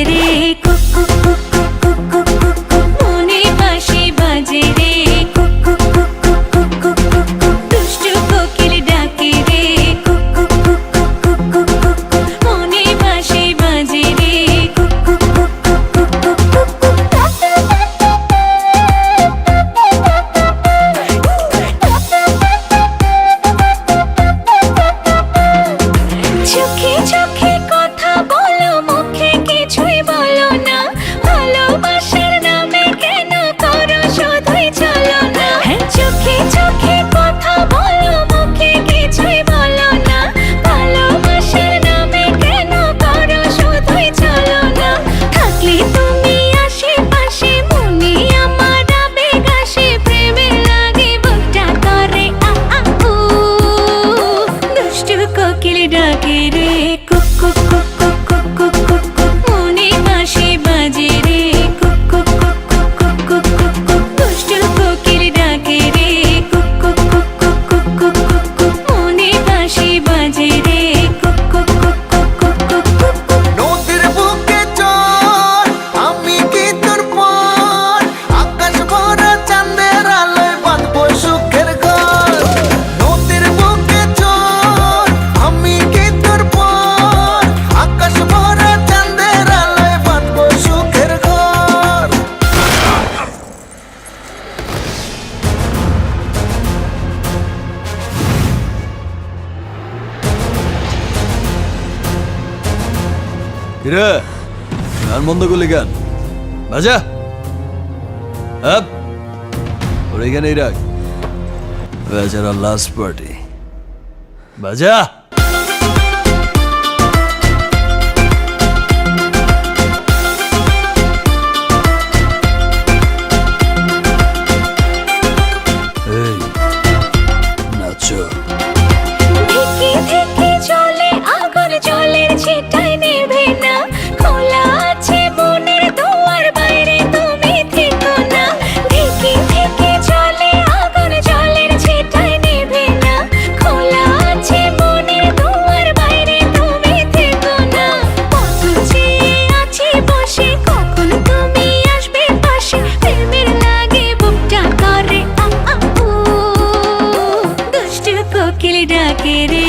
রে cook cook cook cook cook cook cook cook মনে বাঁশি বাজে রে cook cook cook cook cook cook cook cook দুষ্টু কোকিল ডাকে রে cook cook cook cook cook cook cook cook মনে বাঁশি বাজে রে cook cook cook cook cook cook cook cook চোখে চোখে কথা বলো মুখে কিছুই বলো না ভালোবাসার নামে কেন করো শুধুই চলো না চোখে চোখে কথা বলো মুখে কিছুই বলো না ভালোবাসার নামে কেন করো শুধুই চলো না থাকলে তুমি আশেপাশে মনে আমার আবেগ আসে প্রেমে লাগে বুকটা করে আ আ উ দুষ্টু কোকিল ডাকে রে cook cook cook cook cook cook cook cook মনে বাঁশি বাজে রে cook cook cook cook cook cook cook cook দুষ্টু কোকিল ডাকে রে cook cook cook cook cook cook cook cook মনে বাঁশি বাজে রে cook cook cook cook cook cook cook cook নদীর বুকে চল আমি কি তোর পর আকাশ ভরা চাঁদের আলোয় বাঁধবো সুখের ঘর নদীর বুকে চল আমি কি তোর পর আকাশ ভরা চাঁদের আলোয় বাঁধবো সুখের ঘর কিরে গান বন্ধ করলি গান বাজা আপ ওর এখানেই রাখ বেচারা লাস্ট পার্টি বাজা এই নাচো ধিকি ধিকি চলে আগুন জলের ছিটায় নেভে না খোলা আছে মনের দুয়ার বাইরে তুমি থেকো না ধিকি ধিকি চলে আগুন জলের ছিটায় নেভে না খোলা আছে মনের দুয়ার বাইরে তুমি থেকো না কত চেয়ে আছি বসে কখন তুমি আসবে পাশে প্রেমের লাগে বুকটা করে আ আ উ দুষ্টু কোকিল ডাকে রে